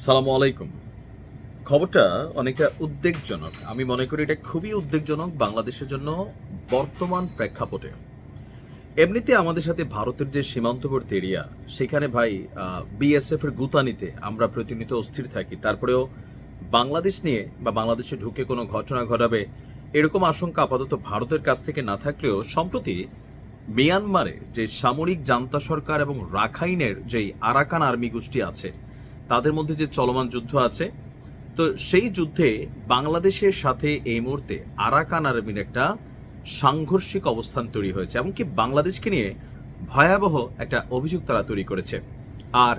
সালামু আলাইকুম। খবরটা অনেকটা উদ্বেগজনক। আমি মনে করি এটা খুবই উদ্বেগজনক বাংলাদেশের জন্য বর্তমান প্রেক্ষাপটে। এমনিতে আমাদের সাথে ভারতের যে সীমান্তবর্তী এরিয়া, সেখানে ভাই বিএসএফ এর গুতানিতে আমরা প্রতিনিয়ত অস্থির থাকি। তারপরেও বাংলাদেশ নিয়ে বা বাংলাদেশে ঢুকে কোনো ঘটনা ঘটাবে এরকম আশঙ্কা আপাতত ভারতের কাছ থেকে না থাকলেও সম্প্রতি মিয়ানমারে যে সামরিক জান্তা সরকার এবং রাখাইনের যেই আরাকান আর্মি গোষ্ঠী আছে তাদের মধ্যে যে চলমান যুদ্ধ আছে, তো সেই যুদ্ধে বাংলাদেশের সাথে এই মুহূর্তে আরাকান আর্মির একটা সাংঘর্ষিক অবস্থান তৈরি হয়েছে, এমনকি বাংলাদেশকে নিয়ে ভয়াবহ একটা অভিযোগ তারা তৈরি করেছে। আর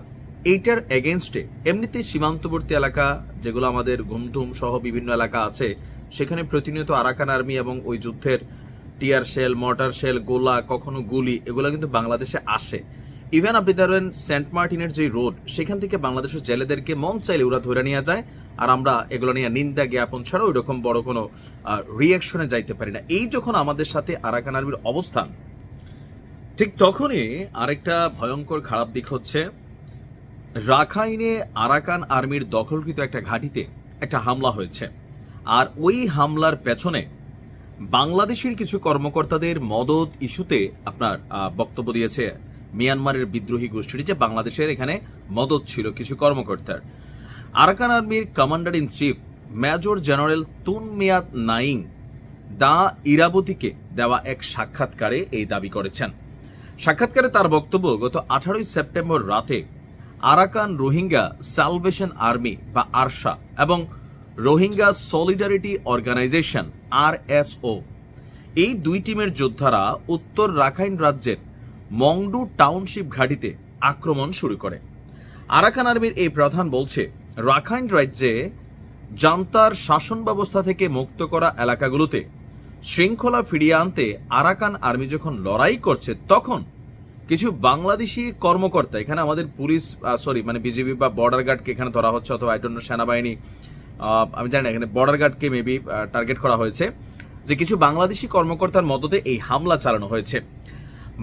এইটার এগেনস্টে এমনিতে সীমান্তবর্তী এলাকা যেগুলো আমাদের গুমধুম সহ বিভিন্ন এলাকা আছে, সেখানে প্রতিনিয়ত আরাকান আর্মি এবং ওই যুদ্ধের টিয়ার শেল, মর্টার শেল, গোলা, কখনো গুলি, এগুলো কিন্তু বাংলাদেশে আসে। ইভেন আপনি ধরেন সেন্ট মার্টিনের যে রোড, সেখান থেকে বাংলাদেশের জেলেদেরকে মন চাইলে ওরা ধরে নিয়ে যায়, আর আমরা এগুলো নিয়ে নিন্দা জ্ঞাপন ছাড়া ওই রকম বড় কোনো রিয়াকশনে যাইতে পারি না। এই যখন আমাদের সাথে আরাকান আর্মির অবস্থান, ঠিক তখনই আরেকটা ভয়ঙ্কর খারাপ দিক হচ্ছে রাখাইনে আরাকান আর্মির দখলকৃত একটা ঘাঁটিতে একটা হামলা হয়েছে। আর ওই হামলার পেছনে বাংলাদেশের কিছু কর্মকর্তাদের মদত ইস্যুতে আপনার বক্তব্য দিয়েছে মিয়ানমারের বিদ্রোহী গোষ্ঠীটি, যে বাংলাদেশের এখানে মদত ছিল কিছু কর্মকর্তার। আরাকান আর্মির commander in chief major general Tun Myat Naing the ইরাবতীকে দেওয়া এক সাক্ষাৎকারে এই দাবি করেছেন। সাক্ষাৎকারে তার বক্তব্য, গত 18 সেপ্টেম্বর রাতে আরাকান রোহিঙ্গা সালভেশন আর্মি বা আরসা এবং রোহিঙ্গা সলিডারিটি অর্গানাইজেশন RSO, এই দুই টিমের যোদ্ধারা উত্তর রাখাইন রাজ্যের মংডু টাউনশিপ ঘাঁটিতে আক্রমণ শুরু করে। আরাকান আর্মির এই প্রধান বলছে, রাখাইন রাজ্যে জান্তার শাসন ব্যবস্থা থেকে মুক্ত করা এলাকাগুলোতে শৃঙ্খলা ফিরিয়ে আনতে আরাকান আর্মি যখন লড়াই করছে, তখন কিছু বাংলাদেশি কর্মকর্তা, এখানে আমাদের পুলিশ বিজিবি বা বর্ডার গার্ডকে এখানে ধরা হচ্ছে, অথবা আই ডোন্ট নো সেনাবাহিনী, আমি জানি না, এখানে বর্ডার গার্ডকে মেবি টার্গেট করা হয়েছে, যে কিছু বাংলাদেশি কর্মকর্তার মদতে এই হামলা চালানো হয়েছে।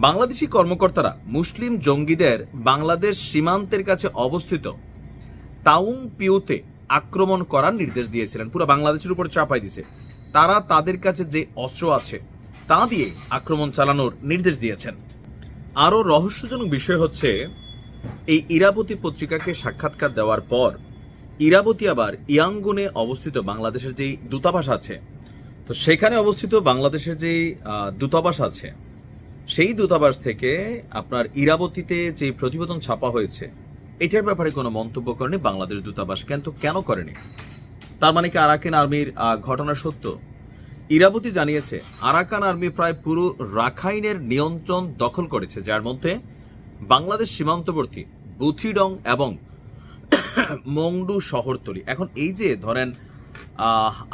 বাংলাদেশি কর্মকর্তারা মুসলিম জঙ্গিদের বাংলাদেশ সীমান্তের কাছে অবস্থিত তাউং পিউতে আক্রমণ করার নির্দেশ দিয়েছিলেন, পুরো বাংলাদেশের উপর চাপাই দিছে। তারা তাদের কাছে যে অস্ত্র আছে তা দিয়ে আক্রমণ চালানোর নির্দেশ দিয়েছেন। আরও রহস্যজনক বিষয় হচ্ছে, এই ইরাবতী পত্রিকাকে সাক্ষাৎকার দেওয়ার পর ইরাবতী আবার ইয়াঙ্গুনে অবস্থিত বাংলাদেশের যেই দূতাবাস আছে, তো সেখানে অবস্থিত বাংলাদেশের যেই দূতাবাস আছে, সেই দূতাবাস থেকে আপনার ইরাবতীতে যে প্রতিবেদন ছাপা হয়েছে এটার ব্যাপারে কোনো মন্তব্য করেনি বাংলাদেশ দূতাবাস। কিন্তু কেন করেনি? তার মানে কি আরাকান আর্মির ঘটনা সত্য? ইরাবতী জানিয়েছে আরাকান আর্মি প্রায় পুরো রাখাইনের নিয়ন্ত্রণ দখল করেছে, যার মধ্যে বাংলাদেশ সীমান্তবর্তী বুথিডং এবং মংডু শহরতলি। এখন এই যে ধরেন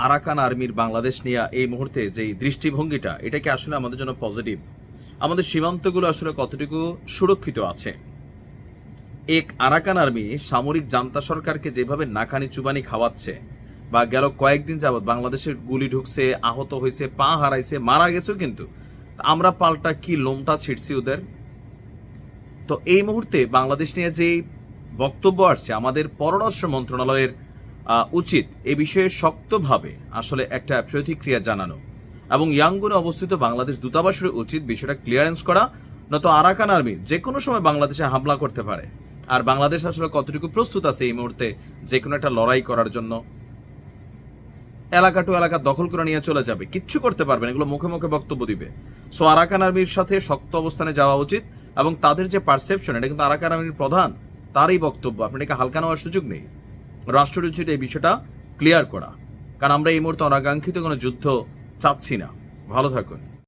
আরাকান আর্মির বাংলাদেশ নিয়ে এই মুহূর্তে যেই দৃষ্টিভঙ্গিটা, এটা কি আসলে আমাদের জন্য পজিটিভ? আমাদের সীমান্তগুলো আসলে কতটুকু সুরক্ষিত আছে? এক আরাকান আর্মি সামরিক জান্তা সরকারকে যেভাবে নাকানি চুবানি খাওয়াচ্ছে, বা গেল কয়েকদিন যাবৎ বাংলাদেশের গুলি ঢুকছে, আহত হয়েছে, পা হারাইছে, মারা গেছেও, কিন্তু আমরা পাল্টা কি লোমটা ছিটছি ওদের। তো এই মুহূর্তে বাংলাদেশ নিয়ে যে বক্তব্য আসছে, আমাদের পররাষ্ট্র মন্ত্রণালয়ের উচিত এ বিষয়ে শক্তভাবে আসলে একটা প্রতিক্রিয়া জানানো, এবং ইয়াঙ্গুনে অবস্থিত বাংলাদেশ দূতাবাসের উচিত বিষয়টা ক্লিয়ারেন্স করা, নয়তো আরাকান আর্মি যে কোনো সময় বাংলাদেশে হামলা করতে পারে। আর বাংলাদেশ আসলে কতটুকু প্রস্তুত আছে এই মুহূর্তে যে কোনো একটা লড়াই করার জন্য? এলাকা টু এলাকা দখল করে নিয়ে চলে যাবে, কিচ্ছু করতে পারবে না, এগুলো মুখে মুখে বক্তব্য দিবে। সো আরাকান আর্মির সাথে শক্ত অবস্থানে যাওয়া উচিত, এবং তাদের যে পারসেপশন, এটা কিন্তু আরাকান আর্মির প্রধান, তারই বক্তব্য, আপনি এটাকে হালকা নেওয়ার সুযোগ নেই। রাষ্ট্রের উচিত এই বিষয়টা ক্লিয়ার করা, কারণ আমরা এই মুহূর্তে অনাকাঙ্ক্ষিত কোনো যুদ্ধ চাচ্ছি না। ভালো থাকুন।